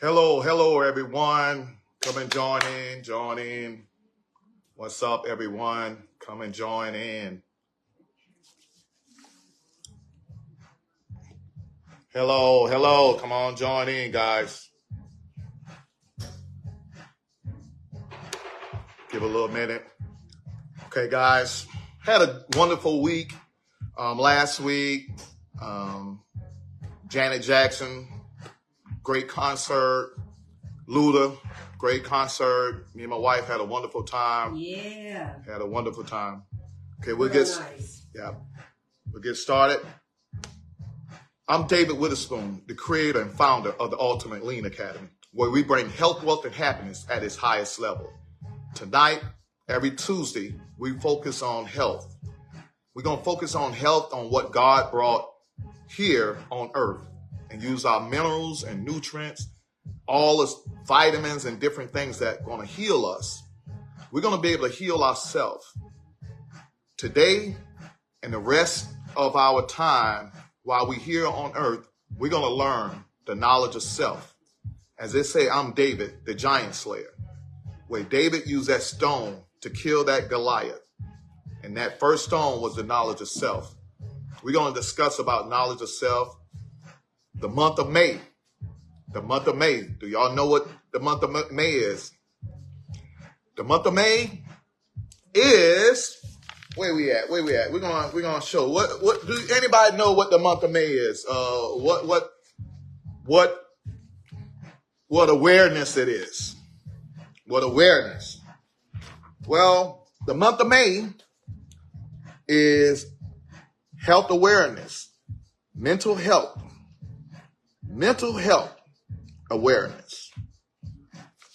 Hello, everyone. Come and join in. What's up, everyone? Come and join in. Hello. Come on, join in, guys. Give a little minute. Okay, guys. Had a wonderful week last week. Janet Jackson, great concert. Luda, great concert. Me and my wife had a wonderful time. Yeah. Had a wonderful time. Okay, We'll get started. I'm David Witherspoon, the creator and founder of the Ultimate Lean Academy, where we bring health, wealth, and happiness at its highest level. Tonight, every Tuesday, we focus on health. We're going to focus on health, on what God brought here on earth, and use our minerals and nutrients, all the vitamins and different things that are going to heal us. We're going to be able to heal ourselves. Today and the rest of our time while we're here on earth, we're going to learn the knowledge of self. As they say, I'm David, the giant slayer, where David used that stone to kill that Goliath. And that first stone was the knowledge of self. We're going to discuss about knowledge of self. The month of May. The month of May. Do y'all know what the month of May is? The month of May is, where we at? We're gonna show what do anybody know what the month of May is? What awareness it is. What awareness? Well, the month of May is health awareness, mental health awareness.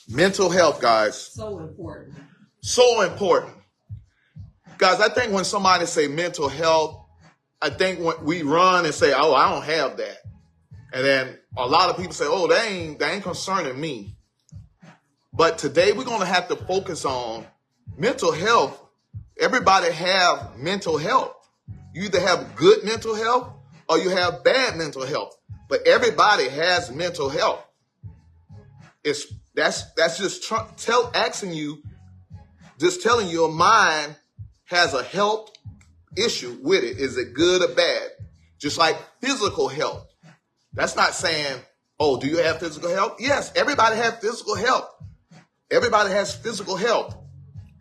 Mental health, guys. So important. So important. Guys, I think when somebody say mental health, I think when we run and say, oh, I don't have that. And then a lot of people say, oh, that ain't concerning me. But today we're going to have to focus on mental health. Everybody have mental health. You either have good mental health or you have bad mental health. But everybody has mental health. That's just telling you your mind has a health issue with it. Is it good or bad? Just like physical health. That's not saying, oh, do you have physical health? Yes, everybody has physical health. Everybody has physical health.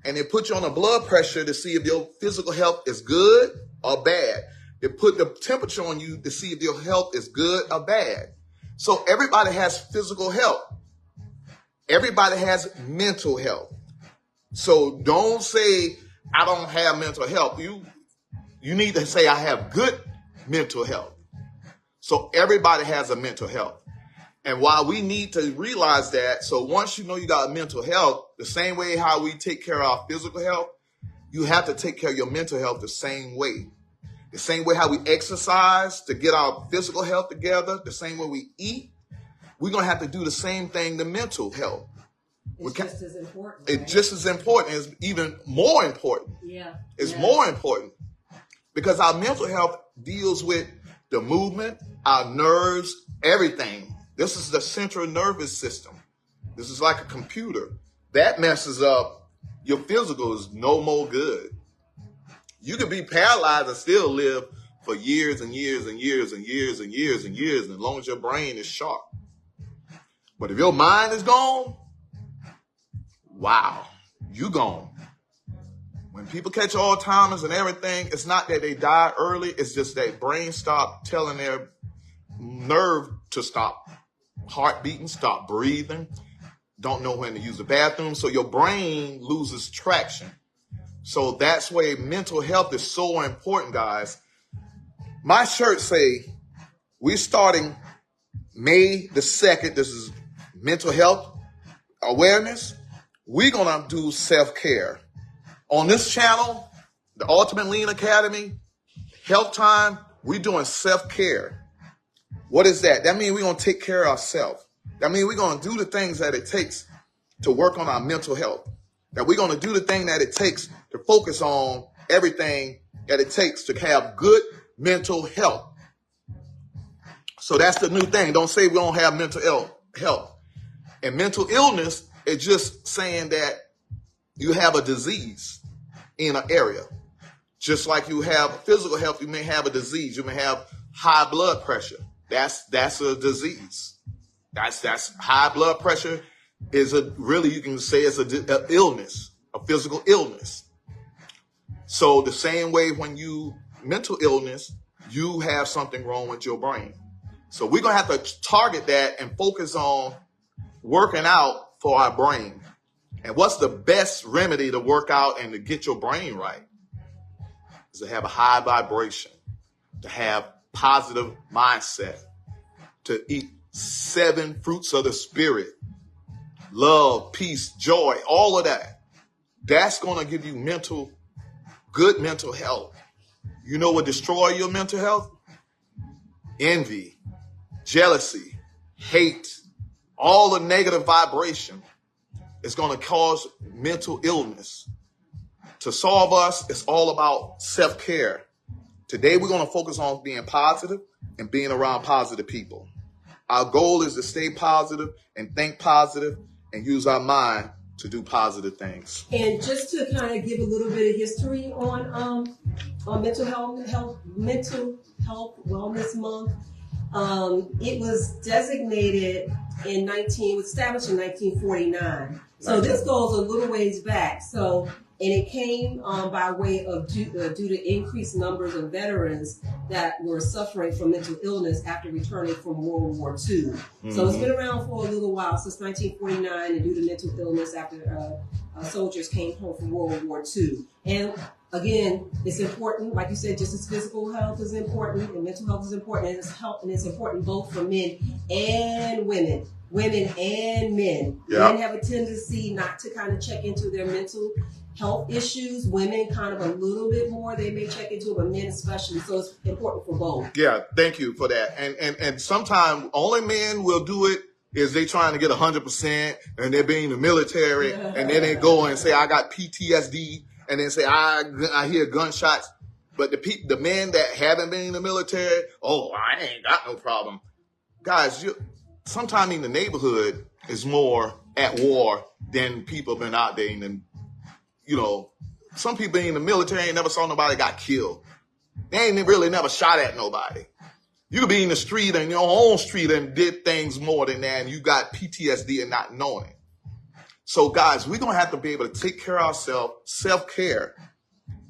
And they put you on a blood pressure to see if your physical health is good or bad. They put the temperature on you to see if your health is good or bad. So everybody has physical health. Everybody has mental health. So don't say, I don't have mental health. You need to say, I have good mental health. So everybody has a mental health. And while we need to realize that, so once you know you got mental health, the same way how we take care of our physical health, you have to take care of your mental health the same way. The same way how we exercise to get our physical health together, the same way we eat, we're going to have to do the same thing to mental health. It's just as important. It's right? just as important. It's even more important. Yeah. It's more important because our mental health deals with the movement, our nerves, everything. This is the central nervous system. This is like a computer. That messes up your physical is no more good. You can be paralyzed and still live for years and years and years and years and years and years, and as long as your brain is sharp. But if your mind is gone, wow, you gone. When people catch Alzheimer's and everything, it's not that they die early. It's just that brain stop telling their nerve to stop heart beating, stop breathing, don't know when to use the bathroom. So your brain loses traction. So that's why mental health is so important, guys. My shirt say we're starting May the 2nd. This is mental health awareness. We're going to do self-care. On this channel, the Ultimate Lean Academy, Health Time, we're doing self-care. What is that? That means we're going to take care of ourselves. That means we're going to do the things that it takes to work on our mental health. That we're going to do the thing that it takes to focus on everything that it takes to have good mental health. So that's the new thing. Don't say we don't have mental health. And mental illness is just saying that you have a disease in an area. Just like you have physical health, you may have a disease. You may have high blood pressure. That's a disease. That's high blood pressure is you can say it's a illness, a physical illness. So the same way when mental illness, you have something wrong with your brain. So we're going to have to target that and focus on working out for our brain. And what's the best remedy to work out and to get your brain right? Is to have a high vibration, to have positive mindset, to eat 7 fruits of the spirit, love, peace, joy, all of that. That's going to give you good mental health. You know what destroy your mental health? Envy, jealousy, hate, all the negative vibration is going to cause mental illness. To solve us, it's all about self-care. Today, we're going to focus on being positive and being around positive people. Our goal is to stay positive and think positive and use our mind to do positive things. And just to kind of give a little bit of history on mental health wellness month, it was designated established in 1949. So this goes a little ways back. And it came by way of due to increased numbers of veterans that were suffering from mental illness after returning from World War II. Mm-hmm. So it's been around for a little while, since 1949, and due to mental illness after soldiers came home from World War II. And again, it's important, like you said, just as physical health is important and mental health is important, and it's important both for men and women and men. Yep. Men have a tendency not to kind of check into their mental health issues. Women kind of a little bit more, they may check into it, but men especially. So it's important for both. Yeah, thank you for that. And sometimes only men will do it is they trying to get 100% and they're being in the military and then they go and say, I got PTSD, and then say, I hear gunshots. But the men that haven't been in the military, I ain't got no problem. Guys, sometimes in the neighborhood is more at war than people been out there in some people in the military ain't never saw nobody got killed. They ain't really never shot at nobody. You could be in the street and your own street and did things more than that, and you got PTSD and not knowing it. So guys, we're going to have to be able to take care of ourselves, self-care.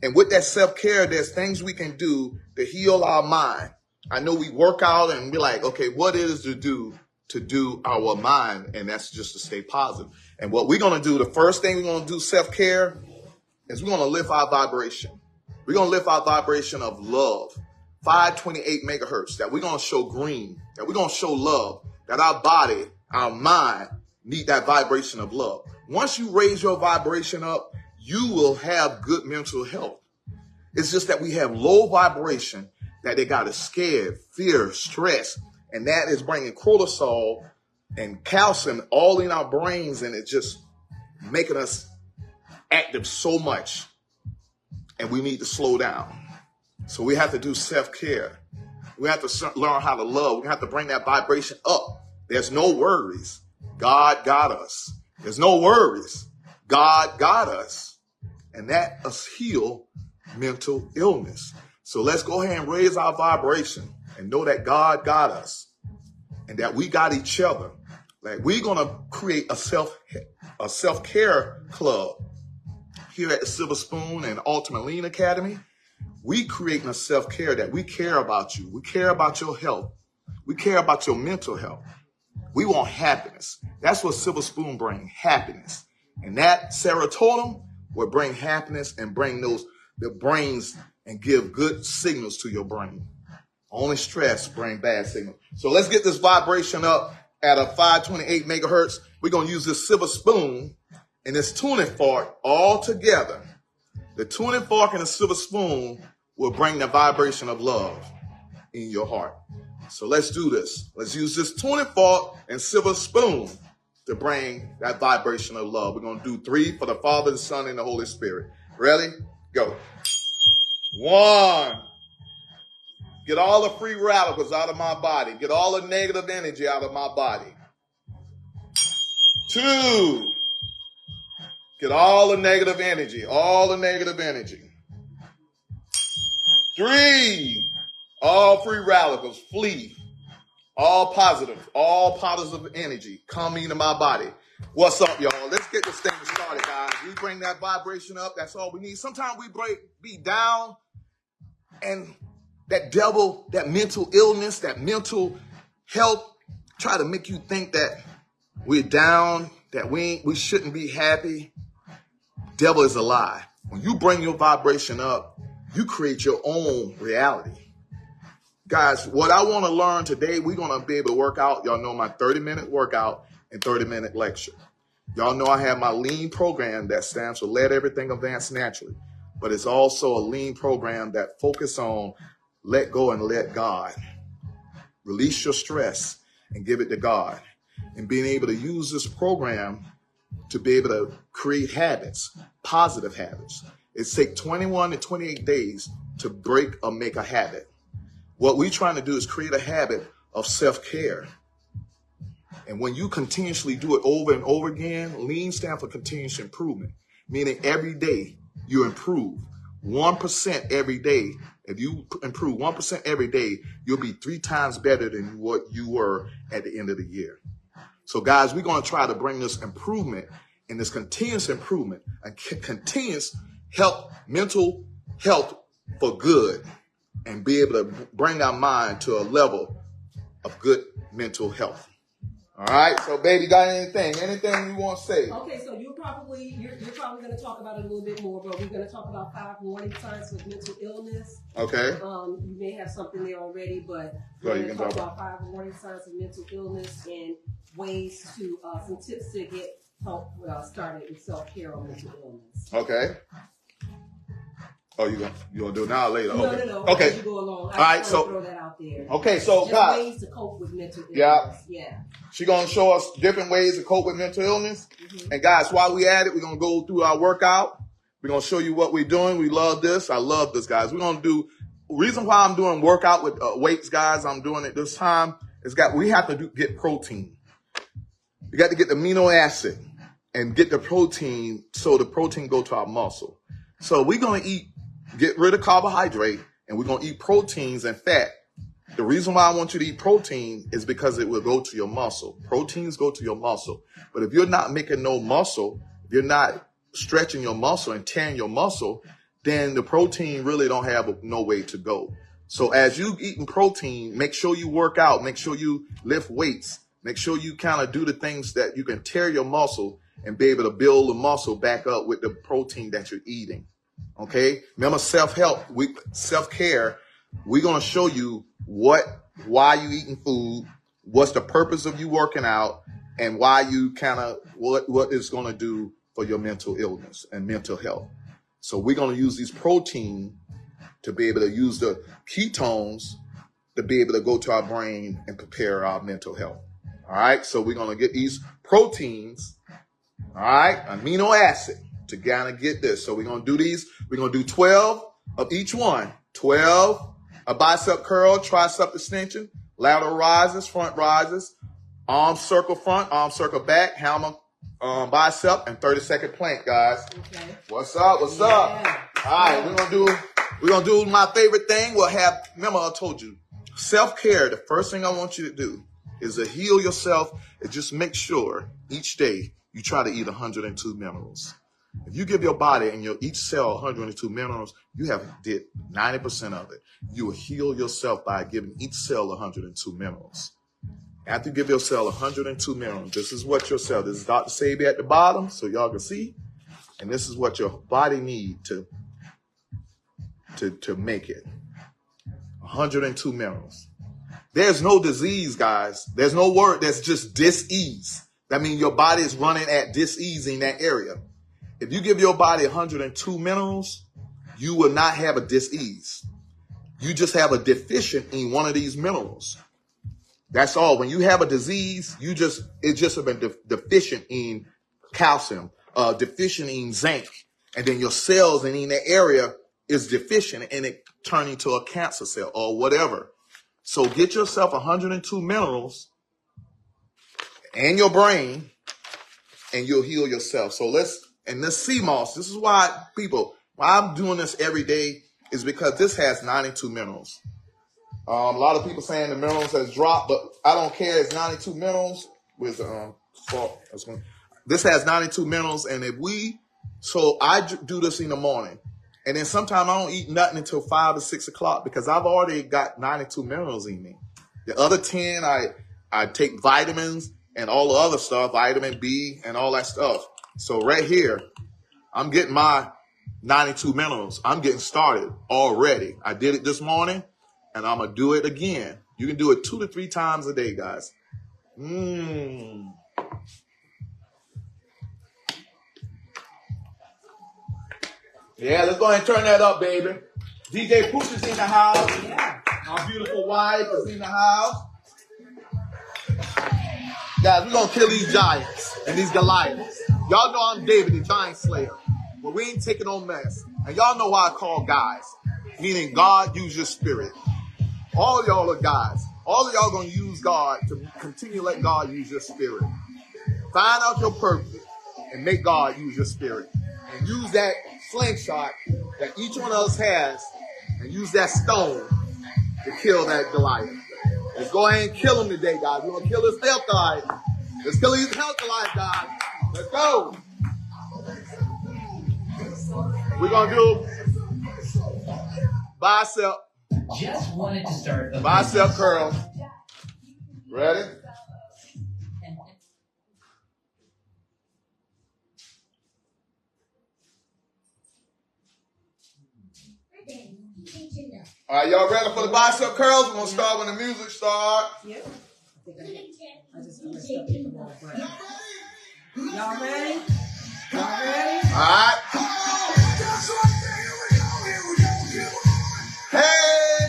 And with that self-care, there's things we can do to heal our mind. I know we work out and we're like, okay, what is to do our mind? And that's just to stay positive. And what we're going to do, the first thing we're going to do, self-care, is we're going to lift our vibration. We're going to lift our vibration of love, 528 megahertz, that we're going to show green, that we're going to show love, that our body, our mind need that vibration of love. Once you raise your vibration up, you will have good mental health. It's just that we have low vibration, that they got us scared, fear, stress, and that is bringing cortisol and calcium all in our brains, and it's just making us active so much, and we need to slow down. So we have to do self-care. We have to learn how to love. We have to bring that vibration up. There's no worries. God got us. There's no worries. God got us. And that us heal mental illness. So let's go ahead and raise our vibration and know that God got us and that we got each other. Like, we're going to create a self-care club here at the Silver Spoon and Ultimate Lean Academy. We creating a self-care that we care about you. We care about your health. We care about your mental health. We want happiness. That's what Silver Spoon brings, happiness. And that serotonin will bring happiness and bring the brains and give good signals to your brain. Only stress bring bad signals. So let's get this vibration up at a 528 megahertz. We're going to use this silver spoon and this tuning fork all together. The tuning fork and the silver spoon will bring the vibration of love in your heart. So let's do this. Let's use this tuning fork and silver spoon to bring that vibration of love. We're going to do 3 for the Father, the Son, and the Holy Spirit. Ready? Go. 1. Get all the free radicals out of my body. Get all the negative energy out of my body. 2, get all the negative energy, all the negative energy. 3, all free radicals flee. All positive energy coming into my body. What's up, y'all? Let's get this thing started, guys. We bring that vibration up. That's all we need. Sometimes we be down, and that devil, that mental illness, that mental health, try to make you think that we're down, that we shouldn't be happy. Devil is a lie. When you bring your vibration up, you create your own reality. Guys, what I want to learn today, we're going to be able to work out. Y'all know my 30-minute workout and 30-minute lecture. Y'all know I have my lean program that stands for Let Everything Advance Naturally. But it's also a lean program that focuses on let go and let God. Release your stress and give it to God. And being able to use this program to be able to create habits, positive habits. It takes 21 to 28 days to break or make a habit. What we're trying to do is create a habit of self-care. And when you continuously do it over and over again, lean stands for continuous improvement, meaning every day you improve 1% every day. If you improve 1% every day, you'll be 3 times better than what you were at the end of the year. So guys, we're going to try to bring this improvement and this continuous improvement and continuous health, mental health for good, and be able to bring our mind to a level of good mental health. All right. So, baby, got anything you want to say? Okay. So you're probably going to talk about it a little bit more, but we're going to talk about 5 warning signs of mental illness. Okay. You may have something there already, but So we're going to talk about 5 warning signs of mental illness and ways to some tips to get help started with self-care on mental illness. Okay. Oh, you gonna do it now or later? No, Okay. no. Okay. As you go along. All right. So throw that out there. Okay. So just guys, ways to cope with mental illness. Yeah. She gonna show us different ways to cope with mental illness. Mm-hmm. And guys, while we at it, we're gonna go through our workout. We're gonna show you what we're doing. We love this. I love this, guys. We're gonna do. Reason why I'm doing workout with weights, guys. I'm doing it this time. We have to get protein. You got to get the amino acid and get the protein, so the protein go to our muscle. So we're gonna get rid of carbohydrate, and we're going to eat proteins and fat. The reason why I want you to eat protein is because it will go to your muscle. Proteins go to your muscle. But if you're not making no muscle, if you're not stretching your muscle and tearing your muscle, then the protein really don't have no way to go. So as you eating protein, make sure you work out. Make sure you lift weights. Make sure you kind of do the things that you can tear your muscle and be able to build the muscle back up with the protein that you're eating. Okay, remember self-help, self-care. We're going to show you why you eating food, what's the purpose of you working out, and why you what it's going to do for your mental illness and mental health. So we're going to use these protein to be able to use the ketones to be able to go to our brain and prepare our mental health. All right, so we're going to get these proteins, all right, amino acid, to kind of get this. So we're going to do these. We're going to do 12 of each one. 12, a bicep curl, tricep extension, lateral rises, front rises, arm circle front, arm circle back, hammer, bicep, and 30-second plank, guys. Okay. What's up? What's up? All right, we're gonna do my favorite thing. Remember I told you, self-care, the first thing I want you to do is to heal yourself, and just make sure each day you try to eat 102 minerals. If you give your body and each cell 102 minerals, you have did 90% of it. You will heal yourself by giving each cell 102 minerals. After you give your cell 102 minerals, this is what your cell, this is Dr. Sabi at the bottom, so y'all can see. And this is what your body needs to make it. 102 minerals. There's no disease, guys. There's no word that's just dis-ease. That means your body is running at dis-ease in that area. If you give your body 102 minerals, you will not have a dis-ease. You just have a deficient in one of these minerals. That's all. When you have a disease, it's just been deficient in calcium, deficient in zinc, and then your cells in that area is deficient, and it turns into a cancer cell or whatever. So get yourself 102 minerals and your brain, and you'll heal yourself. So and this sea moss, this is why I'm doing this every day, is because this has 92 minerals. A lot of people saying the minerals has dropped, but I don't care. It's 92 minerals with salt. This has 92 minerals, and so I do this in the morning, and then sometimes I don't eat nothing until 5 or 6 o'clock because I've already got 92 minerals in me. The other 10, I take vitamins and all the other stuff, vitamin B and all that stuff. So right here, I'm getting my 92 minerals. I'm getting started already. I did it this morning, and I'm going to do it again. You can do it 2 to 3 times a day, guys. Yeah, let's go ahead and turn that up, baby. DJ Pooch is in the house. Yeah. My beautiful wife is in the house. Guys, we're going to kill these giants and these Goliaths. Y'all know I'm David, the giant slayer. But we ain't taking no mess. And y'all know why I call guys. Meaning God use your spirit. All of y'all are guys. All of y'all going to use God to continue to let God use your spirit. Find out your purpose and make God use your spirit. And use that slingshot that each one of us has and use that stone to kill that Goliath. Let's go ahead and kill him today, guys. We're going to kill this health Goliath. Let's kill his health Goliath, guys. Let's go. We're going to do bicep. Just wanted to start a Bicep curls. Ready? All right, y'all ready for the bicep curls? We're going to start when the music starts. Yep. I just messed up the wrong button. Y'all ready? Y'all ready? All right. Hey!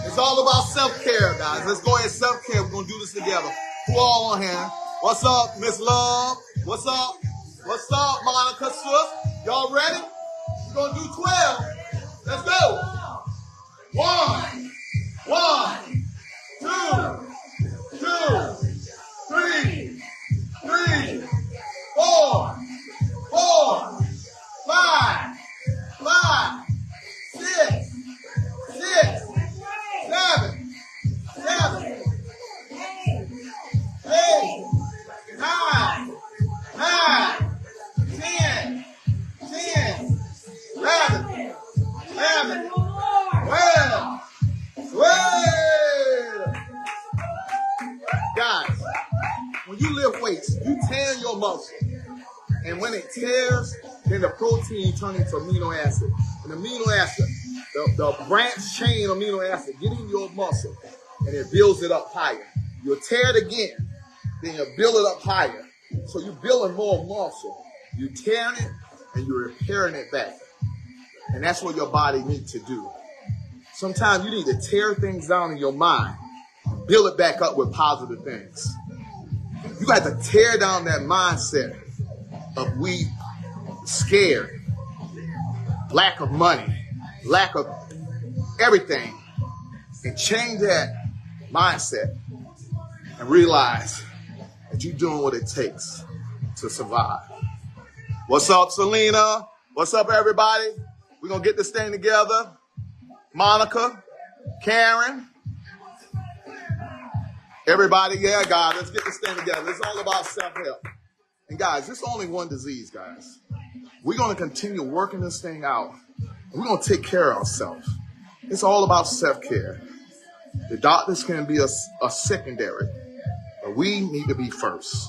It's all about self-care, guys. Let's go ahead and self-care. We're going to do this together. Who all on here? What's up, Miss Love? What's up? What's up, Monica Swift? Y'all ready? We're going to do 12. Let's go. 1, 2, 3, 4, 5, 6, 7, 8, 9, 10, 11, 12. Guys, when you lift weights, you tear your muscle. And when it tears, then the protein turns into amino acid. And amino acid, the branch chain amino acid, get in your muscle, and it builds it up higher. You'll tear it again, then you'll build it up higher. So you're building more muscle. You're tearing it, and you're repairing it back. And that's what your body needs to do. Sometimes you need to tear things down in your mind, build it back up with positive things. You got to tear down that mindset of we scared, lack of money, lack of everything, and change that mindset and realize that you're doing what it takes to survive. What's up, Selena? What's up, everybody? We're going to get this thing together. Monica, Karen, everybody, yeah, God, let's get this thing together. It's all about self-help. And guys, there's only one disease, guys. We're going to continue working this thing out. We're going to take care of ourselves. It's all about self-care. The doctors can be a secondary, but we need to be first.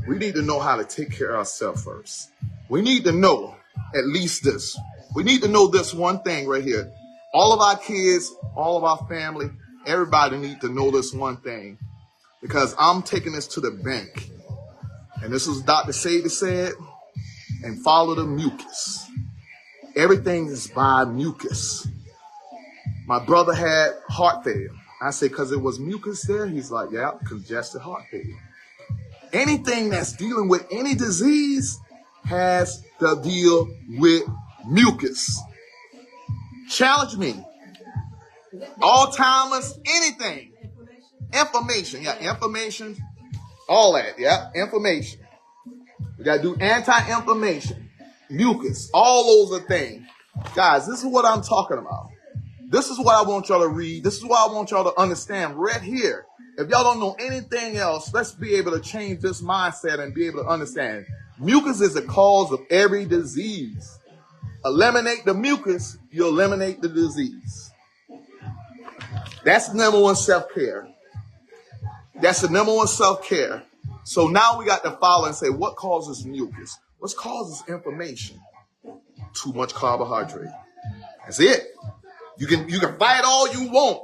We need to know how to take care of ourselves first. We need to know at least this. We need to know this one thing right here. All of our kids, all of our family, everybody need to know this one thing, because I'm taking this to the bank. And this is Dr. Sadie said, and follow the mucus. Everything is by mucus. My brother had heart failure. I said, because it was mucus there? He's like, yeah, congested heart failure. Anything that's dealing with any disease has to deal with mucus. Challenge me. Alzheimer's, anything. Inflammation, yeah, inflammation. All that, yeah, inflammation. got to do anti-inflammation, mucus, all those are things. Guys, this is what I'm talking about. This is what I want y'all to read. This is what I want y'all to understand right here. If y'all don't know anything else, let's be able to change this mindset and be able to understand. Mucus is the cause of every disease. Eliminate the mucus, you eliminate the disease. That's the number one self-care. That's the number one self-care. So now we got to follow and say, what causes mucus? What causes inflammation? Too much carbohydrate. That's it. You can fight all you want.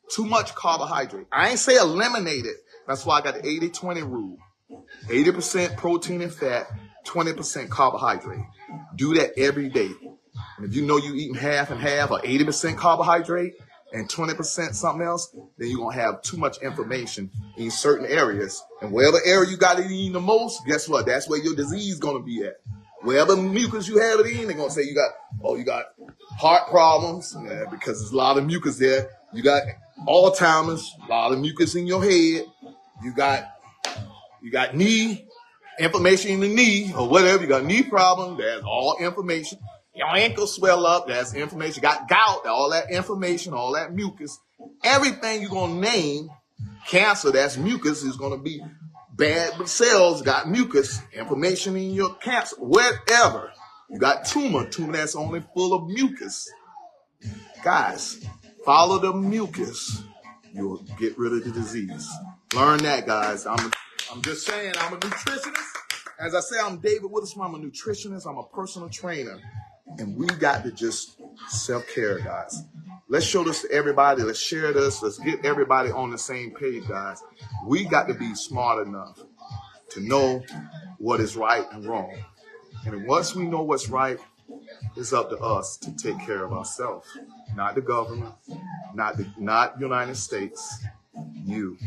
Too much carbohydrate. I ain't say eliminate it. That's why I got the 80-20 rule. 80% protein and fat, 20% carbohydrate. Do that every day. And if you know you eating half and half or 80% carbohydrate and 20% something else, then you're going to have too much inflammation in certain areas. And wherever area you got it in the most, guess what? That's where your disease is going to be at. Wherever mucus you have it in, they're going to say you got heart problems because there's a lot of mucus there. You got Alzheimer's, a lot of mucus in your head. You got knee inflammation in the knee or whatever. You got knee problem, that's all inflammation. Your ankle swell up, that's inflammation. You got gout, all that inflammation, all that mucus. Everything you're going to name, cancer, that's mucus, is going to be bad cells, got mucus, inflammation in your cancer, whatever. You got tumor that's only full of mucus. Guys, follow the mucus. You'll get rid of the disease. Learn that, guys. I'm just saying, I'm a nutritionist. As I say, I'm David Witherspoon. I'm a nutritionist. I'm a personal trainer. And we got to just self-care, guys. Let's show this to everybody. Let's share this. Let's get everybody on the same page, guys. We got to be smart enough to know what is right and wrong. And once we know what's right, it's up to us to take care of ourselves. Not the government, not United States. You.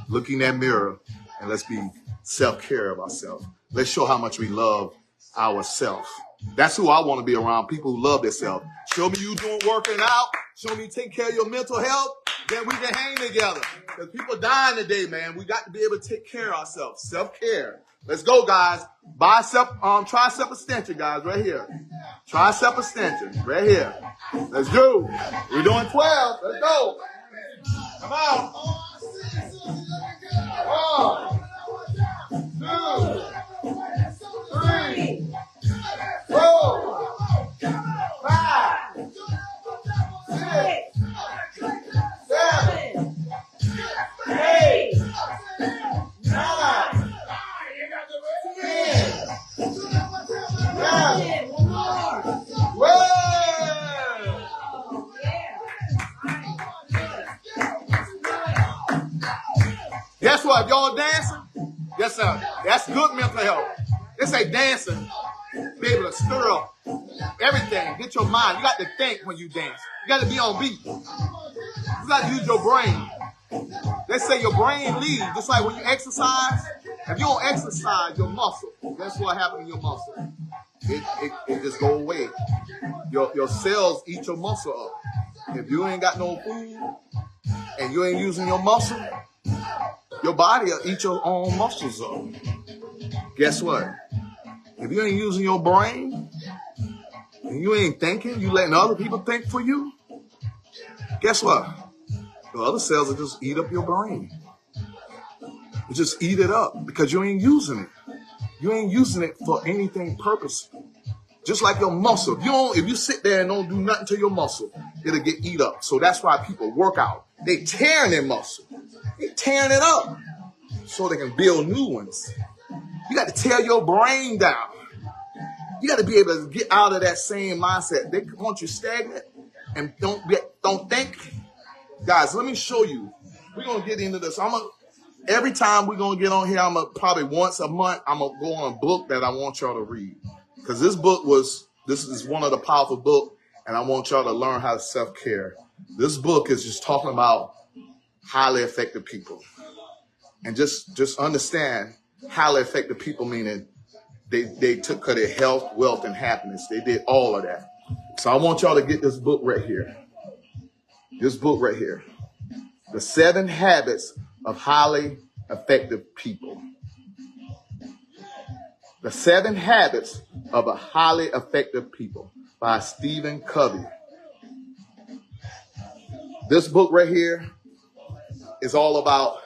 Look in that mirror and let's be self-care of ourselves. Let's show how much we love ourselves. That's who I want to be around, people who love themselves. Show me you working out. Show me take care of your mental health. Then we can hang together. Because people dying today, man. We got to be able to take care of ourselves. Self-care. Let's go, guys. Tricep extension, guys, right here. Tricep extension, right here. Let's go. We're doing 12. Let's go. Come on. 1, 2, 3, 4, 5, 6, 7, 8, 9, 10, 11, 12. Guess what? If y'all dancing, that's good mental health. This ain't dancing. Be able to stir up everything. Get your mind. You got to think when you dance. You got to be on beat. You got to use your brain. They say your brain leads. Just like when you exercise. If you don't exercise your muscle, guess what happens in your muscle? It just go away. Your cells eat your muscle up. If you ain't got no food and you ain't using your muscle, your body will eat your own muscles up. Guess what? If you ain't using your brain and you ain't thinking, you letting other people think for you, guess what? The other cells will just eat up your brain. You just eat it up because you ain't using it. You ain't using it for anything purposeful. Just like your muscle. If you sit there and don't do nothing to your muscle, it'll get eat up. So that's why people work out. They tearing their muscle. They tearing it up so they can build new ones. You got to tear your brain down. You got to be able to get out of that same mindset. They want you stagnant and don't think. Guys, let me show you. We're going to get into this. Every time we're going to get on here, probably once a month, I'm going to go on a book that I want y'all to read. Because this is one of the powerful books, and I want y'all to learn how to self-care. This book is just talking about highly effective people. And just understand highly effective people, meaning they took care of their health, wealth, and happiness. They did all of that. So I want y'all to get this book right here. This book right here. The 7 Habits of Highly Effective People. The 7 Habits of a Highly Effective People by Stephen Covey. This book right here is all about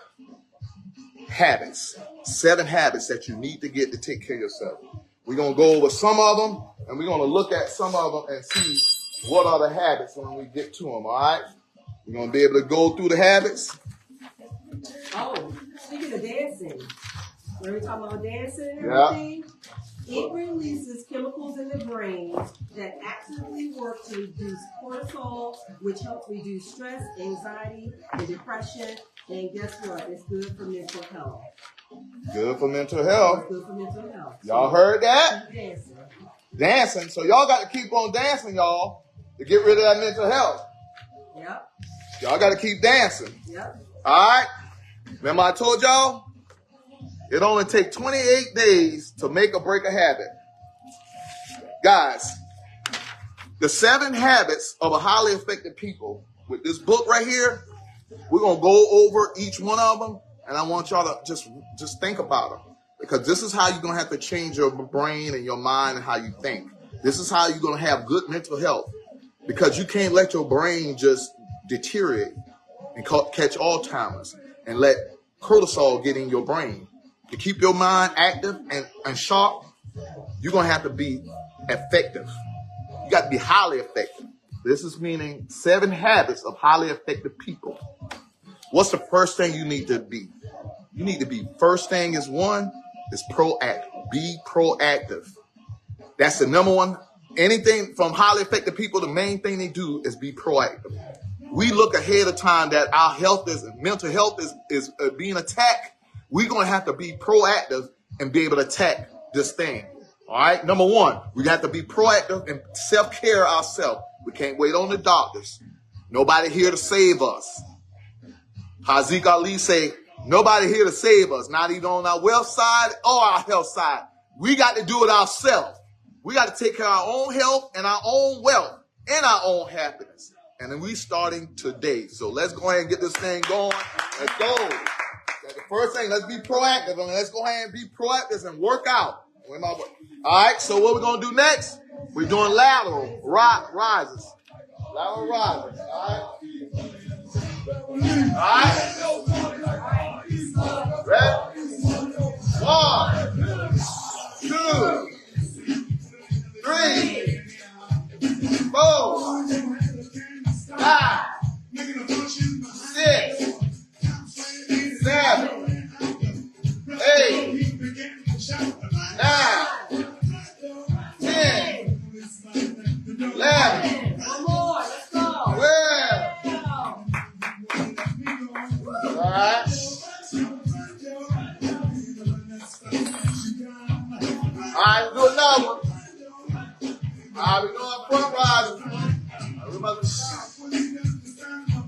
habits. 7 habits that you need to get to take care of yourself. We're going to go over some of them, and we're going to look at some of them and see what are the habits when we get to them, all right? We're going to be able to go through the habits. Oh, speaking of dancing, when we talk about dancing and everything, it releases chemicals in the brain that actively work to reduce cortisol, which helps reduce stress, anxiety, and depression. And guess what? It's good for mental health. Good for mental health. It's good for mental health. Y'all heard that? Dancing. Dancing. So y'all got to keep on dancing, y'all, to get rid of that mental health. Yep. Y'all got to keep dancing. Yep. All right? Remember I told y'all? It only takes 28 days to make or break a habit. Guys, the 7 Habits of a Highly Effective People, with this book right here, we're going to go over each one of them, and I want y'all to just think about them. Because this is how you're going to have to change your brain and your mind and how you think. This is how you're going to have good mental health. Because you can't let your brain just deteriorate and catch Alzheimer's and let cortisol get in your brain. To keep your mind active and sharp, you're going to have to be effective. You got to be highly effective. This is meaning 7 habits of highly effective people. What's the first thing you need to be? You need to be, first thing is proactive. Be proactive. That's the number one. Anything from highly effective people, the main thing they do is be proactive. We look ahead of time that our mental health is being attacked. We're going to have to be proactive and be able to attack this thing. All right. Number 1, we have to be proactive and self-care ourselves. We can't wait on the doctors. Nobody here to save us. How Zeke Ali say, nobody here to save us, not even on our wealth side or our health side. We got to do it ourselves. We got to take care of our own health and our own wealth and our own happiness. And then we starting today. So let's go ahead and get this thing going. Let's go. The first thing, let's be proactive. I mean, let's go ahead and be proactive and work out. All right, so what we're going to do next, we're doing lateral rises. Lateral rises, all right? All right? Ready? 1, 2, 3, 4, 5, 6, 7, 8, 9, 10, 11, 12. All right. All right, do another one. All right, we're doing front risers.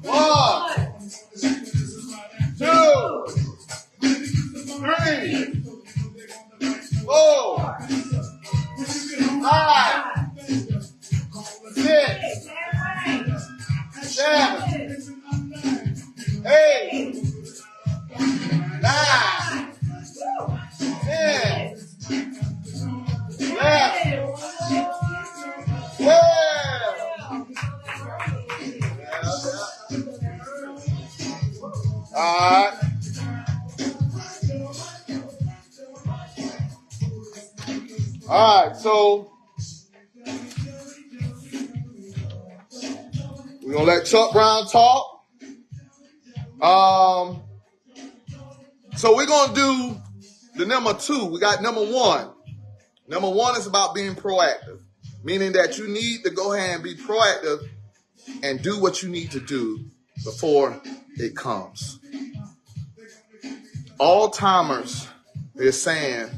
1, 2, 3, 4, 5, 6, 7, 8, 9, 10, 11, 12. All right. All right, so we're going to let Chuck Brown talk. So we're going to do the number 2. We got number 1. Number 1 is about being proactive, meaning that you need to go ahead and be proactive and do what you need to do before it comes. Alzheimer's, they're saying,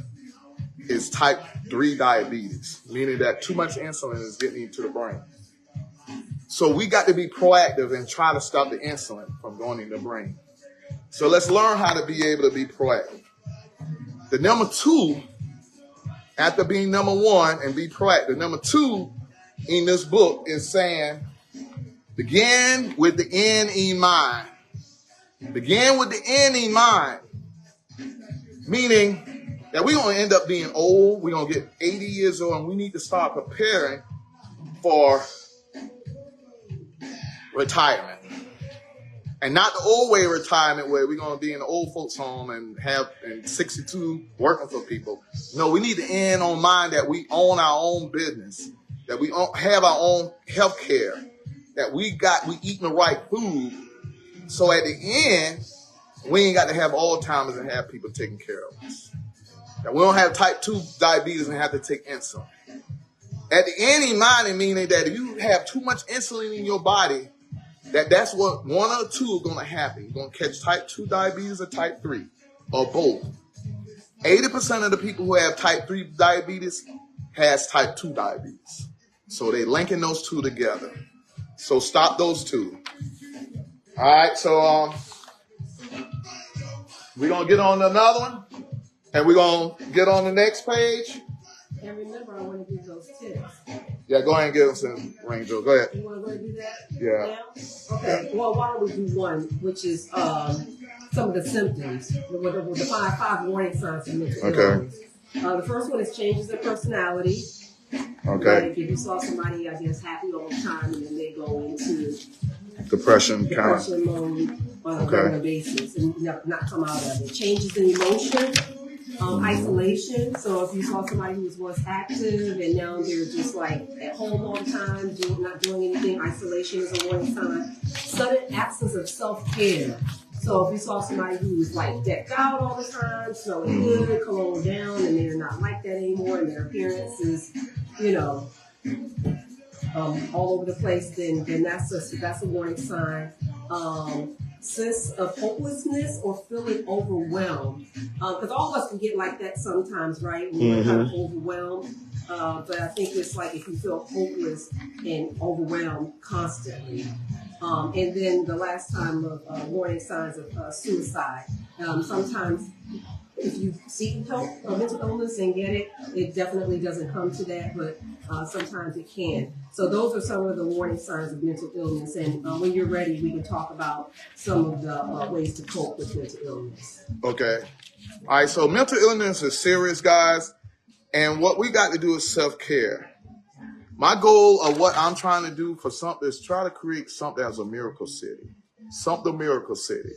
is type 3 diabetes, meaning that too much insulin is getting into the brain. So we got to be proactive and try to stop the insulin from going in the brain. So let's learn how to be able to be proactive. The number 2, after being number 1 and be proactive, number 2 in this book is saying, begin with the end in mind. Begin with the end in mind. Meaning, that we're going to end up being old. We're going to get 80 years old, and we need to start preparing for retirement. And not the old way of retirement where we're going to be in the old folks home and have 62 working for people. No, we need to end on mind that we own our own business, that we have our own health care, that we eating the right food. So at the end, we ain't got to have Alzheimer's and have people taking care of us. That we don't have type 2 diabetes and have to take insulin. At the end, in mind, meaning that if you have too much insulin in your body, that's what one or two are going to happen. You're going to catch type 2 diabetes or type 3 or both. 80% of the people who have type 3 diabetes has type 2 diabetes. So they're linking those two together. So stop those two. All right, so we're going to get on to another one. And we're going to get on the next page. And remember, I want to give those tips. Yeah, go ahead and give us some Rangel. Go ahead. You want to go and do that? Yeah. Now? Okay. Well, why don't we do one, which is some of the symptoms. We'll define 5 warning signs of mental illness. The first one is changes in personality. Okay. Like if you saw somebody, I guess, happy all the time, and then they go into depression mode on a regular basis and not come out of it. Changes in emotion. Isolation. So if you saw somebody who was once active and now they're just like at home all the time, not doing anything, isolation is a warning sign. Sudden absence of self-care. So if you saw somebody who was like decked out all the time, smelling good, cologne down, and they're not like that anymore, and their appearance is, all over the place, then that's a warning sign. Sense of hopelessness or feeling overwhelmed. Because all of us can get like that sometimes, right? We're kind of overwhelmed. But I think it's like if you feel hopeless and overwhelmed constantly. And then the last time of warning signs of suicide. Sometimes if you seek help for mental illness and get it, it definitely doesn't come to that, but sometimes it can. So those are some of the warning signs of mental illness. And when you're ready, we can talk about some of the ways to cope with mental illness. Okay. All right. So mental illness is serious, guys. And what we got to do is self-care. My goal of what I'm trying to do for something is try to create something as a miracle city. Something miracle city.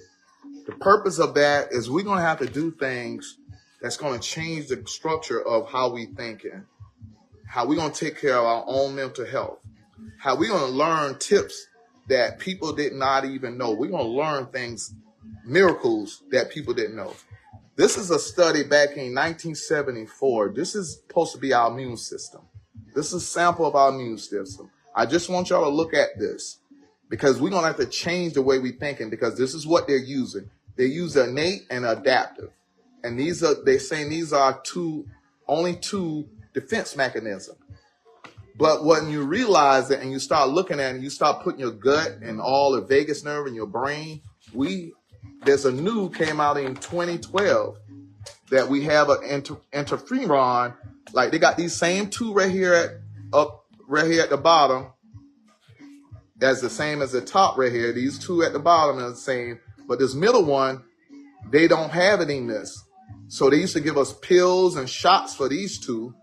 The purpose of that is we're going to have to do things that's going to change the structure of how we thinking, how we're going to take care of our own mental health, how we're going to learn tips that people did not even know. We're going to learn things, miracles that people didn't know. This is a study back in 1974. This is supposed to be our immune system. This is a sample of our immune system. I just want y'all to look at this. Because we're going to have to change the way we're thinking because this is what they're using. They use innate and adaptive. And they're saying these are only two defense mechanisms. But when you realize that and you start looking at it and you start putting your gut and all the vagus nerve in your brain, there's a new came out in 2012 that we have an interferon. Like they got these same two right here at the bottom. That's the same as the top right here. These two at the bottom are the same. But this middle one, they don't have it in this. So they used to give us pills and shots for these two.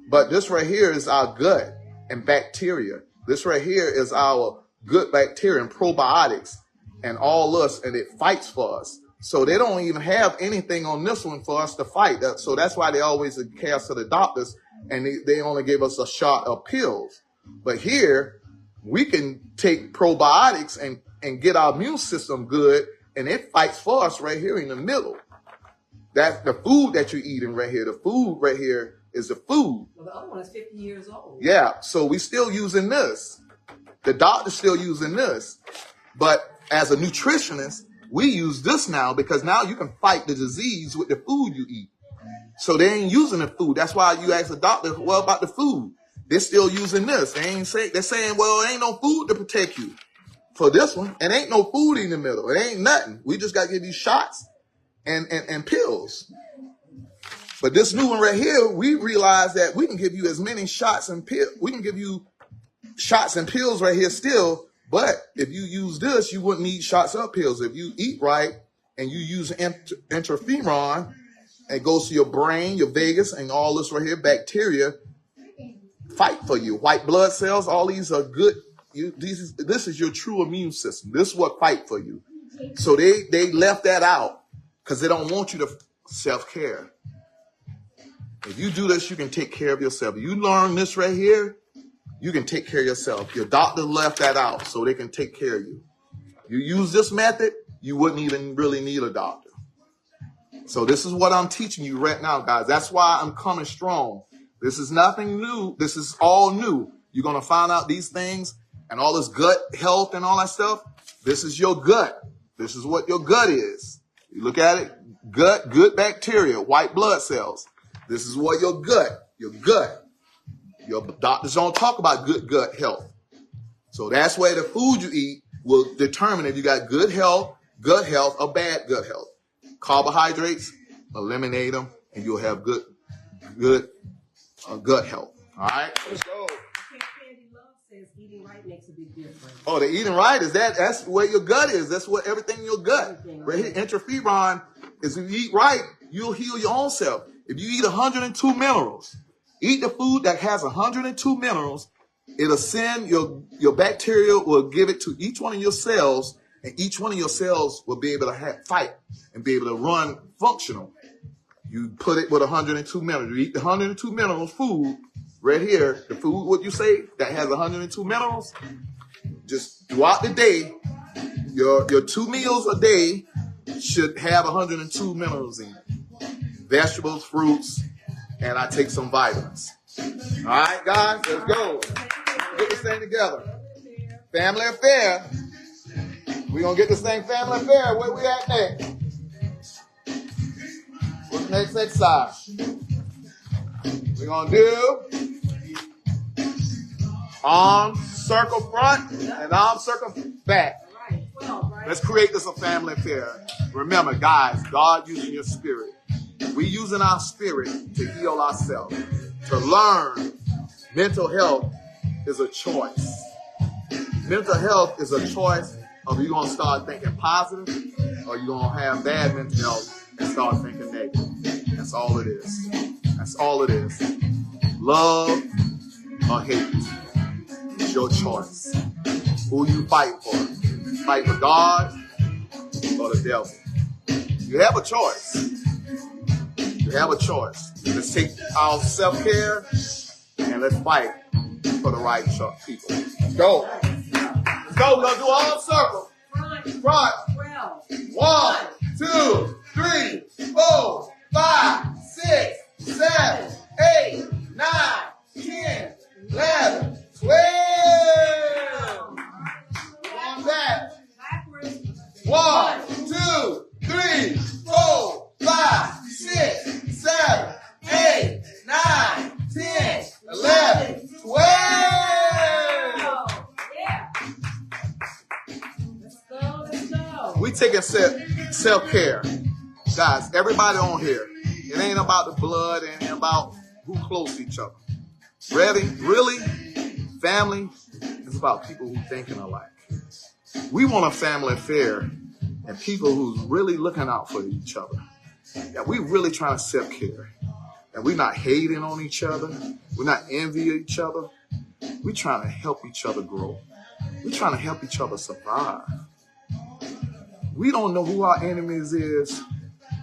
But this right here is our gut and bacteria. This right here is our good bacteria and probiotics and all us. And it fights for us. So they don't even have anything on this one for us to fight. So that's why they always cast to the doctors. And they only gave us a shot of pills. But here, we can take probiotics and get our immune system good, and it fights for us right here in the middle. That's the food that you're eating right here. The food right here is the food. Well, the other one is 50 years old. Yeah, so we still using this. The doctor's still using this. But as a nutritionist, we use this now because now you can fight the disease with the food you eat. So they ain't using the food. That's why you ask the doctor, what about the food? They're still using this. They're saying, well, there ain't no food to protect you. For this one, it ain't no food in the middle. It ain't nothing. We just got to give you shots and pills. But this new one right here, we realize that we can give you as many shots and pills. We can give you shots and pills right here still. But if you use this, you wouldn't need shots or pills. If you eat right and you use interferon, It goes to your brain, your vagus, and all this right here. Bacteria fight for you. White blood cells, all these are good. This is your true immune system. This is what fight for you. So they left that out because they don't want you to self-care. If you do this, you can take care of yourself. If you learn this right here, you can take care of yourself. Your doctor left that out so they can take care of you. You use this method, you wouldn't even really need a doctor. So this is what I'm teaching you right now, guys. That's why I'm coming strong. This is nothing new. This is all new. You're going to find out these things and all this gut health and all that stuff. This is your gut. This is what your gut is. You look at it, gut, good bacteria, white blood cells. This is what your gut. Your doctors don't talk about good gut health. So that's where the food you eat will determine if you got good health, gut health, or bad gut health. Carbohydrates, eliminate them, and you'll have good gut health. All right, let's go. Candy Love says eating right makes a big difference. Oh, the eating right that's where your gut is. That's what everything in your gut. Right here, interferon is if you eat right, you'll heal your own self. If you eat 102 minerals, eat the food that has 102 minerals, it'll send your bacteria will give it to each one of your cells, and each one of your cells will be able to fight and be able to run functional. You put it with 102 minerals. You eat the 102 minerals food right here, the food, what you say, that has 102 minerals. Just throughout the day, your 2 meals a day should have 102 minerals in it. Vegetables, fruits, and I take some vitamins. All right, guys, let's go. Get this thing together. Family affair. We're going to get this thing family affair. Where we at next? What's the next exercise? We're going to do arm circle front and arm circle back. Let's create this a family affair. Remember, guys, God using your spirit. We using our spirit to heal ourselves. To learn mental health is a choice. Mental health is a choice of you going to start thinking positive or you're going to have bad mental health and start thinking negative. That's all it is. That's all it is. Love or hate. It's your choice. Who you fight for. Fight for God or the devil. You have a choice. You have a choice. Let's take our self-care and let's fight for the right people. Let's go. Let's go. We're going to do arm circle. Front. 1, 2, 3, 4, 5, 6, 7, 8, 9, 10, 11, 12. On that. 1, 2, 3, 4, 5, 6, 7, 8, 9, 10, 11, 12. Yeah. Let's go. We taking self-care. Guys, everybody on here, it ain't about the blood, it ain't about who close to each other. Really, family is about people who thinking alike. We want a family affair and people who's really looking out for each other. That we really trying to self-care. And we're not hating on each other. We're not envying each other. We're trying to help each other grow. We're trying to help each other survive. We don't know who our enemies is.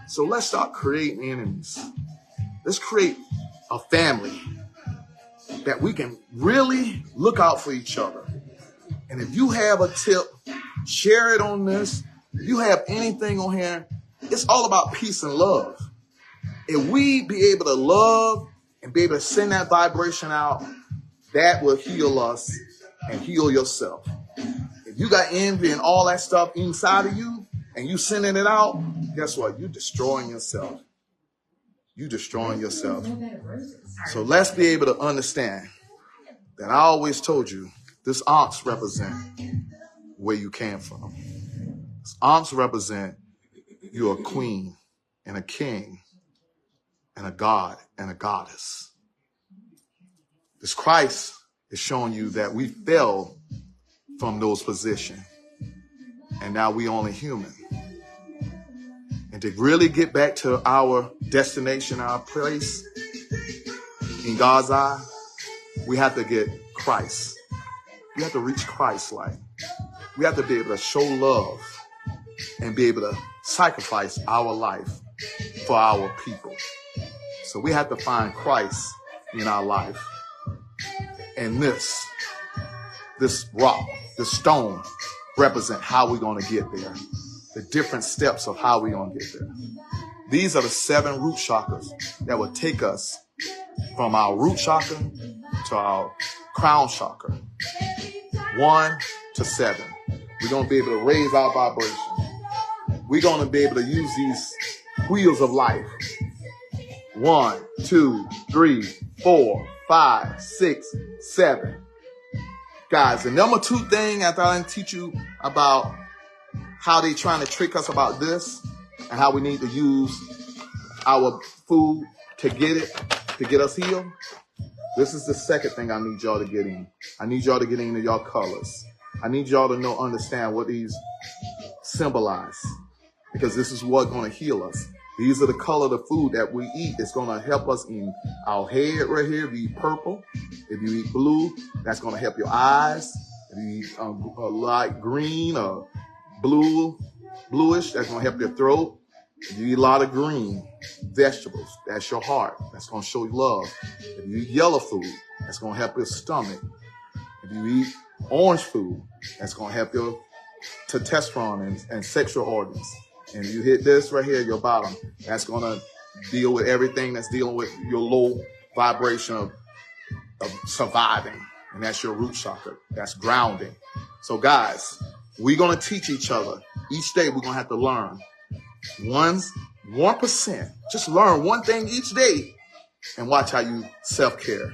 So let's start creating enemies. Let's create a family that we can really look out for each other. And if you have a tip, share it on this. If you have anything on here, it's all about peace and love. If we be able to love and be able to send that vibration out, that will heal us and heal yourself. If you got envy and all that stuff inside of you and you sending it out, guess what? You're destroying yourself. You're destroying yourself. So let's be able to understand that I always told you this ounce represent where you came from. This ounce represent you're a queen and a king and a god and a goddess. This Christ is showing you that we fell from those positions and now we only human. And to really get back to our destination, our place in God's eye, we have to get Christ. We have to reach Christ like. We have to be able to show love and be able to sacrifice our life for our people. So we have to find Christ in our life. And this rock, this stone, represent how we're going to get there. The different steps of how we're going to get there. These are the 7 root chakras that will take us from our root chakra to our crown chakra. 1 to 7. We're going to be able to raise our vibration. We're going to be able to use these wheels of life. 1, 2, 3, 4, 5, 6, 7. Guys, the number 2 thing after I teach you about how they trying to trick us about this and how we need to use our food to get us healed. This is the second thing I need y'all to get in. I need y'all to get into y'all colors. I need y'all to understand what these symbolize, because this is what's going to heal us. These are the color of the food that we eat. It's going to help us in our head right here. If you eat purple, if you eat blue, that's going to help your eyes. If you eat light green or bluish, that's going to help your throat. If you eat a lot of green vegetables, that's your heart. That's going to show you love. If you eat yellow food, that's going to help your stomach. If you eat orange food, that's going to help your testosterone and sexual organs. And if you hit this right here, your bottom, that's going to deal with everything that's dealing with your low vibration of surviving. And that's your root chakra. That's grounding. So guys, we're going to teach each other. Each day we're going to have to learn 1%. Just learn one thing each day and watch how you self-care.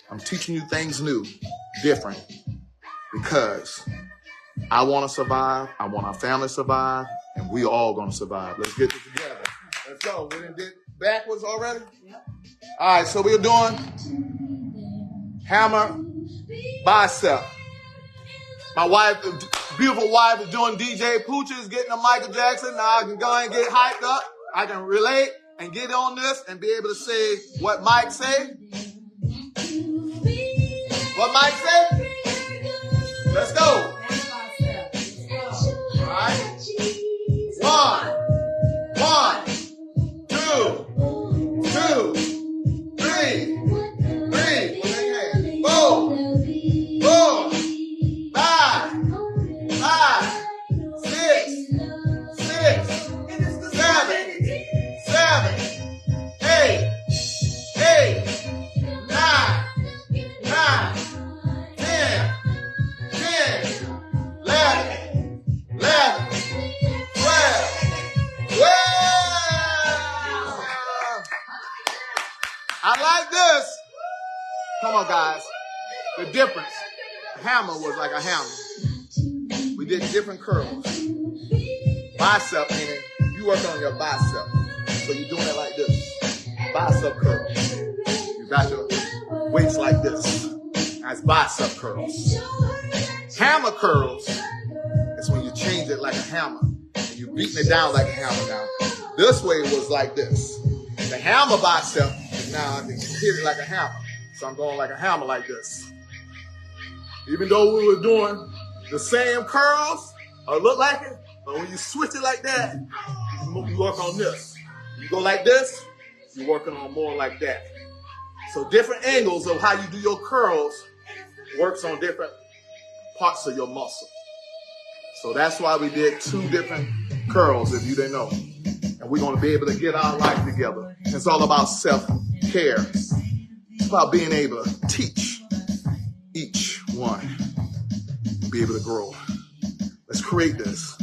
I'm teaching you things new, different, because I want to survive. I want our family to survive, and we all going to survive. Let's get it together. Let's go. We didn't get backwards already? Yep. All right, so we're doing hammer, bicep. My wife, beautiful wife, is doing DJ Pooches, getting a Michael Jackson. Now I can go and get hyped up. I can relate and get on this and be able to say what Mike say. What Mike say? Let's go. All right. 1, 2, 3, 4, 5, 6, 7, 8, 9, 10, 11, 12. I like this. Come on, guys. The difference. The hammer was like a hammer. We did different curls. Bicep, meaning you work on your bicep. So you're doing it like this. Bicep curl. You got your weights like this. That's bicep curls. Hammer curls is when you change it like a hammer. And you're beating it down like a hammer now. This way it was like this. The hammer bicep is now I can hit it like a hammer. So I'm going like a hammer like this. Even though we were doing the same curls, or look like it, but when you switch it like that, you work on this. You go like this, you're working on more like that. So different angles of how you do your curls works on different parts of your muscle. So that's why we did 2 different curls, if you didn't know. And we're going to be able to get our life together. It's all about self-care. It's about being able to teach each one, be able to grow. Let's create this.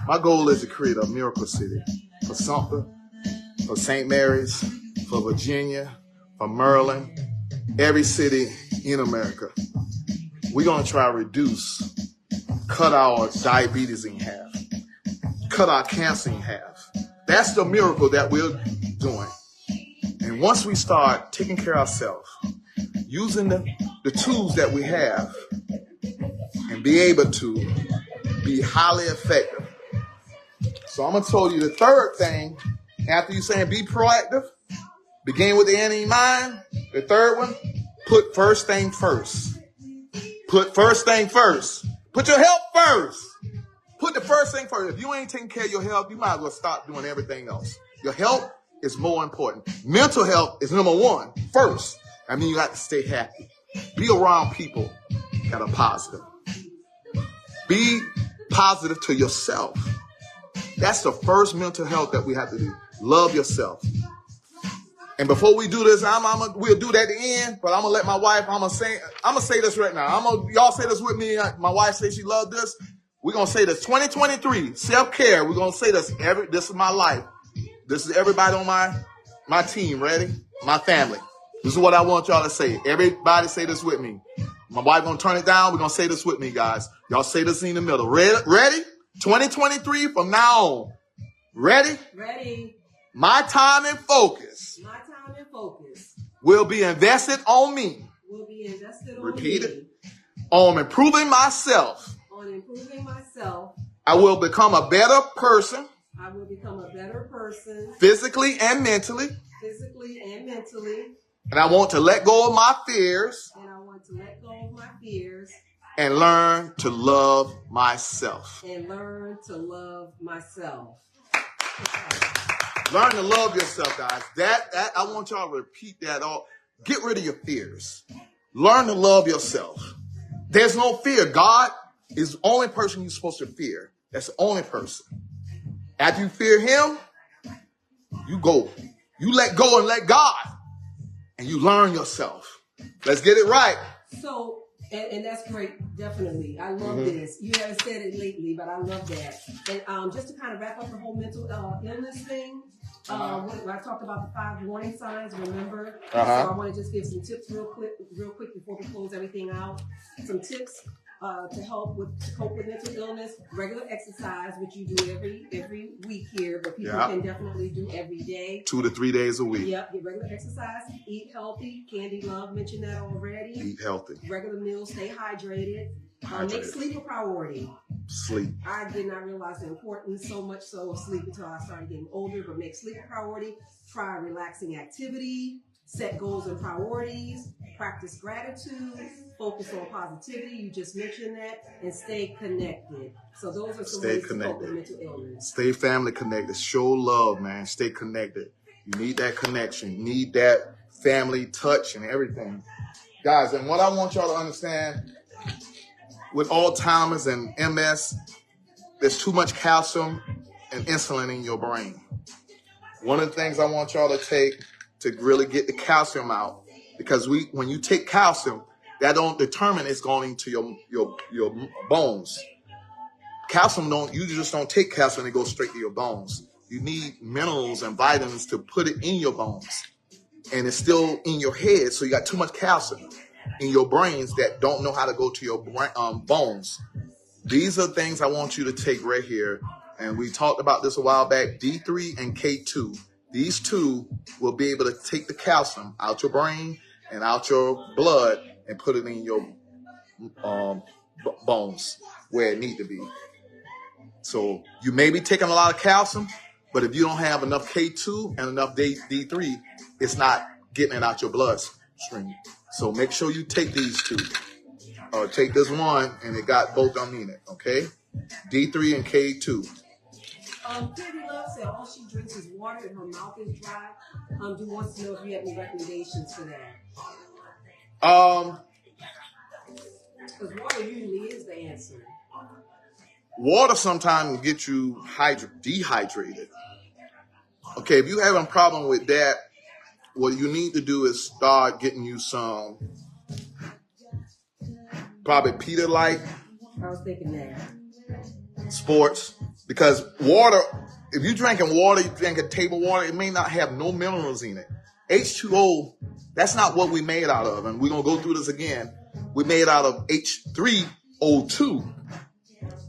My goal is to create a miracle city for Sumter, for St. Mary's, for Virginia, for Maryland, every city in America. We're going to try to cut our diabetes in half, cut our cancer in half. That's the miracle that we're doing. And once we start taking care of ourselves, using the tools that we have, and be able to be highly effective, So I'm going to tell you the third thing. After you saying be proactive, begin with the end in mind. The third one, put first thing first. Put first thing first. Put your health first. Put the first thing first. If you ain't taking care of your health, you might as well stop doing everything else. Your health is more important. Mental health is number one first. I mean, you got to stay happy. Be around people that are positive. Be positive to yourself. That's the first mental health that we have to do. Love yourself. And before we do this, we'll do that at the end, but I'm going to let my wife, I'm going to say this right now. Y'all say this with me. My wife says she loves this. We're going to say this 2023, self-care. We're going to say this this is my life. This is everybody on my team. Ready? My family. This is what I want y'all to say. Everybody say this with me. My wife going to turn it down. We're going to say this with me, guys. Y'all say this in the middle. Ready? 2023 from now on. Ready? Ready. My time and focus. My time and focus will be invested on me. Will be invested on Repeat me. it. On improving myself. On improving myself. I will become a better person. I will become a better person. Physically and mentally. Physically and mentally. And I want to let go of my fears. And I want to let go of my fears. And learn to love myself. And learn to love myself. Learn to love yourself, guys. That I want y'all to repeat that all. Get rid of your fears. Learn to love yourself. There's no fear. God is the only person you're supposed to fear. That's the only person. After you fear him, you go. You let go and let God. And you learn yourself. Let's get it right. So, and that's great, definitely. I love this. You haven't said it lately, but I love that. And just to kind of wrap up the whole mental illness thing, when I talked about the 5 warning signs, remember? So I want to just give some tips real quick before we close everything out. Some tips to cope with mental illness. Regular exercise, which you do every week here, but people can definitely do every day. 2 to 3 days a week. Yep, get regular exercise. Eat healthy. Candy Love mentioned that already. Eat healthy. Regular meals. Stay hydrated. Make sleep a priority. Sleep. I did not realize the importance so much so of sleep until I started getting older, but make sleep a priority. Try relaxing activity. Set goals and priorities. Practice gratitude. Focus on positivity. You just mentioned that. And stay connected. So those are some ways to cope with mental illness. Stay family connected. Show love, man. Stay connected. You need that connection. You need that family touch and everything. Guys, and what I want y'all to understand, with Alzheimer's and MS, there's too much calcium and insulin in your brain. One of the things I want y'all to take to really get the calcium out, because when you take calcium, that don't determine it's going into your bones. Calcium you just don't take calcium and it goes straight to your bones. You need minerals and vitamins to put it in your bones. And it's still in your head, so you got too much calcium in your brains that don't know how to go to your bones. These are things I want you to take right here. And we talked about this a while back, D3 and K2. These two will be able to take the calcium out your brain and out your blood and put it in your bones where it need to be. So you may be taking a lot of calcium, but if you don't have enough K2 and enough D3, it's not getting it out your bloodstream. So make sure you take these two. Take this one, and it got both of them in it, okay? D3 and K2. Candy Love said all she drinks is water and her mouth is dry. Do wants to know if you have any recommendations for that. Because water usually is the answer. Water sometimes gets you dehydrated. Okay, if you're having a problem with that, what you need to do is start getting you some probably Pedialyte. I was thinking that. Sports. Because water, if you're drinking water, you're drinking table water, it may not have no minerals in it. H2O, that's not what we made out of. And we're going to go through this again. We made out of H3O2.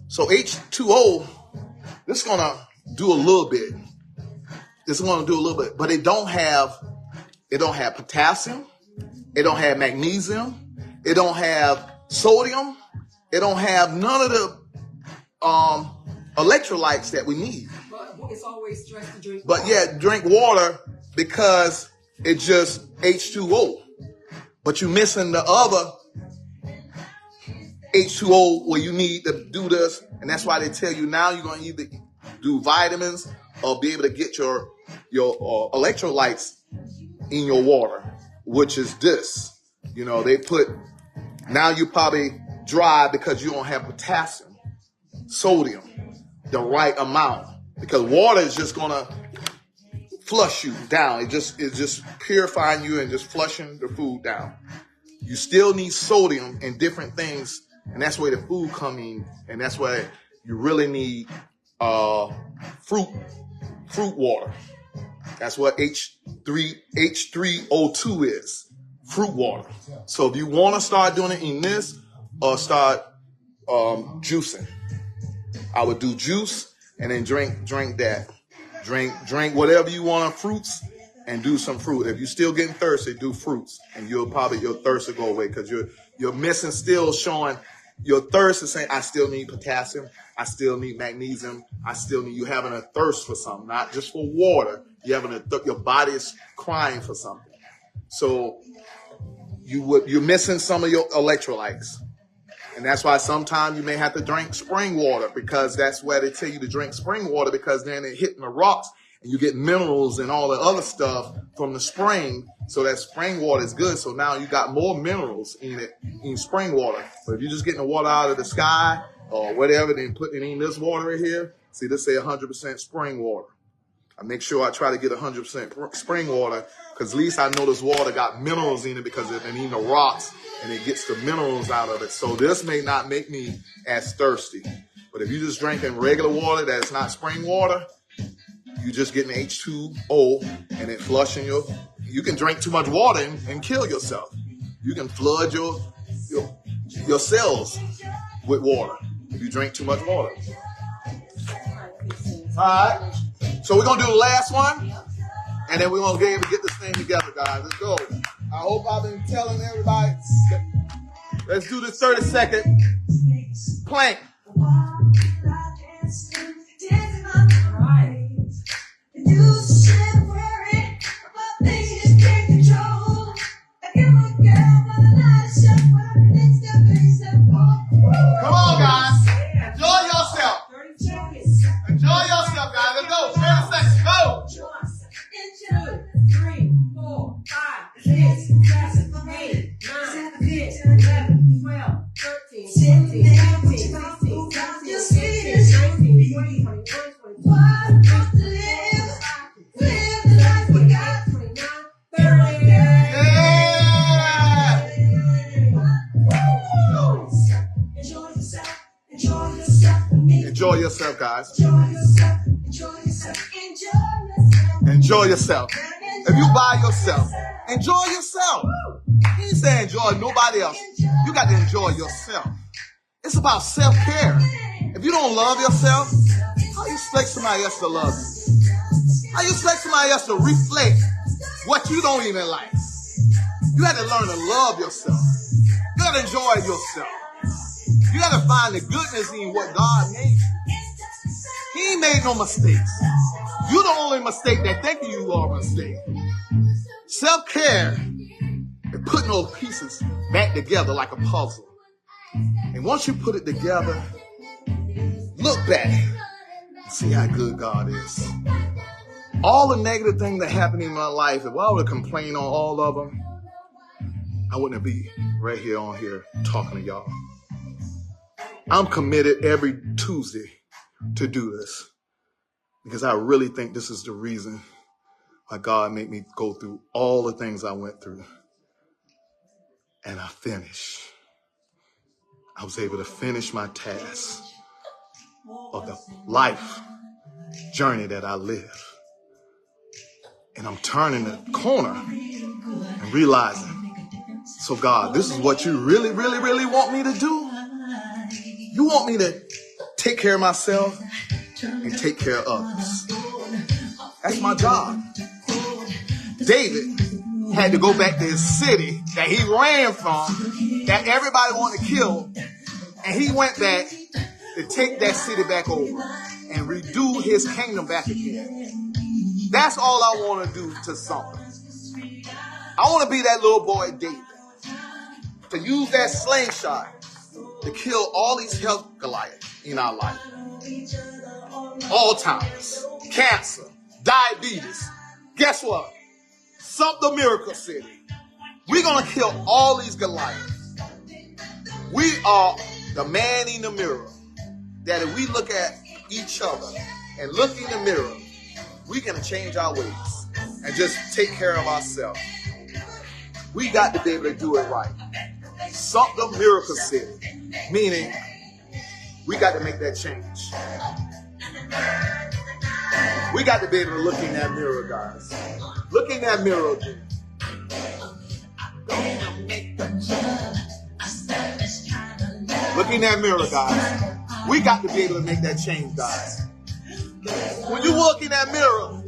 So H2O, this is going to do a little bit. But it don't have potassium. It don't have magnesium. It don't have sodium. It don't have none of the electrolytes that we need. But it's always stressed to drink But yeah, drink water because it's just H2O. But you're missing the other H2O where you need to do this. And that's why they tell you now you're going to either do vitamins or be able to get your electrolytes in your water, which is this. You know, they put, now you probably dry because you don't have potassium, sodium, the right amount. Because water is just going to flush you down. It's just purifying you and just flushing the food down. You still need sodium in different things, and that's where the food come in, and that's where you really need fruit water. That's what H3O2 is, fruit water. So if you want to start doing it in this, or start juicing, I would do juice and then drink that. Drink whatever you want on fruits and do some fruit. If you're still getting thirsty, do fruits, and your thirst will go away because you're missing, still showing your thirst is saying, I still need potassium, I still need magnesium, you having a thirst for something, not just for water. You're having your body is crying for something. So you're missing some of your electrolytes. And that's why sometimes you may have to drink spring water, because that's where they tell you to drink spring water, because then it hitting the rocks and you get minerals and all the other stuff from the spring. So that spring water is good. So now you got more minerals in it, in spring water. But if you're just getting the water out of the sky or whatever, then putting it in this water in here, see, this say 100% spring water. I make sure I try to get 100% spring water, because at least I know this water got minerals in it, because it's in the rocks and it gets the minerals out of it. So this may not make me as thirsty. But if you're just drinking regular water that's not spring water, you're just getting H2O and it flushing you can drink too much water and kill yourself. You can flood your cells with water if you drink too much water. All right. So we're going to do the last one, and then we're going to be able to get this thing together, guys. Let's go. I hope I've been telling everybody. Let's do this 30-second plank. Come on, guys. Enjoy yourself. 30 seconds. Enjoy yourself, guys. Let's go. 30 seconds. Go. 1, 2, 3, 4, 5, 6, 7, 8, 9, 10, 11, 12, 13, 14, 15, 16, 17, 18, 19, 20, 21, 22, Enjoy yourself, guys. Enjoy yourself. If you by yourself, enjoy yourself. He ain't saying enjoy nobody else. You got to enjoy yourself. It's about self-care. If you don't love yourself, how you expect somebody else to love you? How you expect somebody else to reflect what you don't even like? You got to learn to love yourself. You got to enjoy yourself. You got to find the goodness in what God made you. He ain't made no mistakes. You're the only mistake that thinking you are a mistake. Self-care is putting those pieces back together like a puzzle. And once you put it together, look back and see how good God is. All the negative things that happened in my life, if I would complain on all of them, I wouldn't be right here on here talking to y'all. I'm committed every Tuesday to do this, because I really think this is the reason why God made me go through all the things I went through. And I finished. I was able to finish my task of the life journey that I live. And I'm turning the corner and realizing, so God, this is what you really, really, really want me to do? You want me to take care of myself and take care of others. That's my job. David had to go back to his city that he ran from, that everybody wanted to kill, and he went back to take that city back over. and redo his kingdom back again. That's all I want to do to something. I want to be that little boy David, to use that slingshot to kill all these health Goliaths in our life. Alzheimer's, cancer, diabetes. Guess what? Sumter Miracle City. We're going to kill all these Goliaths. We are the man in the mirror, that if we look at each other and look in the mirror, we're going to change our ways and just take care of ourselves. We got to be able to do it right. Sumter Miracle City, meaning we got to make that change. We got to be able to look in that mirror, guys. Look in that mirror again. Look in that mirror, guys. We got to be able to make that change, guys. When you walk in that mirror,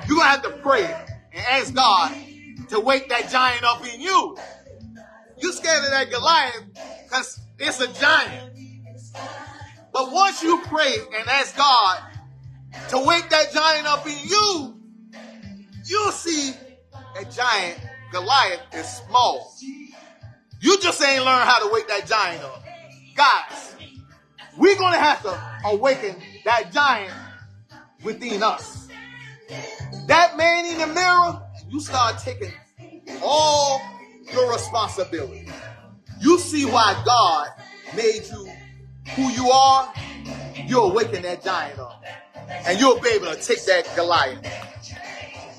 you're going to have to pray and ask God to wake that giant up in you. You're scared of that Goliath because it's a giant. But once you pray and ask God to wake that giant up in you, you'll see a giant Goliath is small. You just ain't learned how to wake that giant up. Guys, we're going to have to awaken that giant within us. That man in the mirror, you start taking all your responsibility. You see why God made you who you are. You'll awaken that giant up. And you'll be able to take that Goliath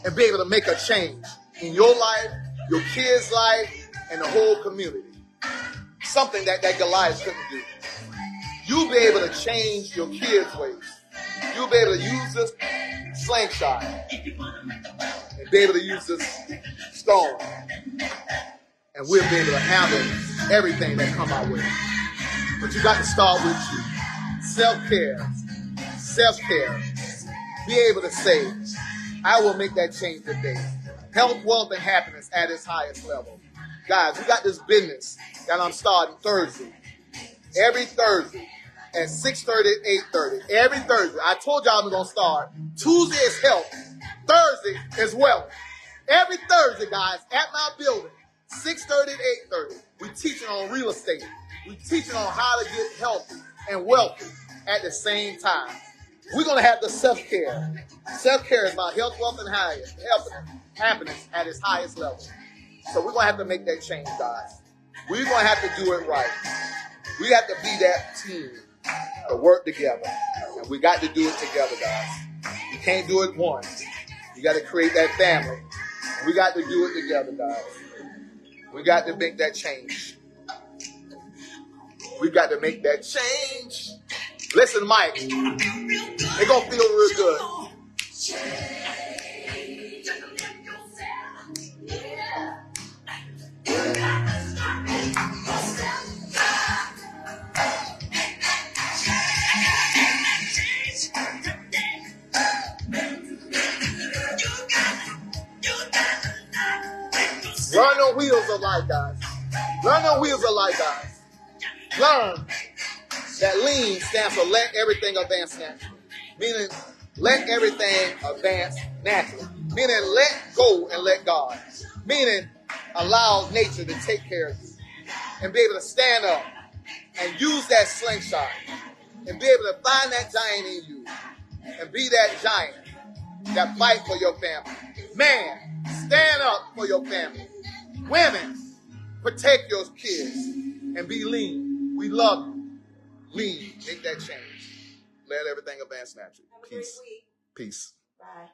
and be able to make a change in your life, your kids' life, and the whole community. Something that Goliath couldn't do. You'll be able to change your kids' ways. You'll be able to use this slingshot and be able to use this stone. And we'll be able to handle everything that come our way. But you got to start with you. Self-care. Self-care. Be able to say, I will make that change today. Health, wealth, and happiness at its highest level. Guys, we got this business that I'm starting Thursday. Every Thursday at 6:30, 8:30. Every Thursday. I told y'all I'm going to start. Tuesday is health. Thursday is wealth. Every Thursday, guys, at my building, 6:30 to 8:30. We're teaching on real estate. We're teaching on how to get healthy and wealthy at the same time. We're going to have the self-care. Self-care is about health, wealth, and happiness at its highest level. So we're going to have to make that change, guys. We're going to have to do it right. We have to be that team to work together. And we got to do it together, guys. You can't do it one. You got to create that family. We got to do it together, guys. We got to make that change. We got to make that change. Listen, Mike. They're going to feel real good. Learn the wheels of life, guys. Learn the wheels of life, guys. Learn that lean stands for let everything advance naturally. Meaning, let everything advance naturally. Meaning, let go and let God. Meaning, allow nature to take care of you. And be able to stand up and use that slingshot. And be able to find that giant in you. And be that giant that fight for your family. Man, stand up for your family. Women, protect your kids and be lean. We love you. Lean. Make that change. Let everything advance naturally. Peace. Peace. Bye.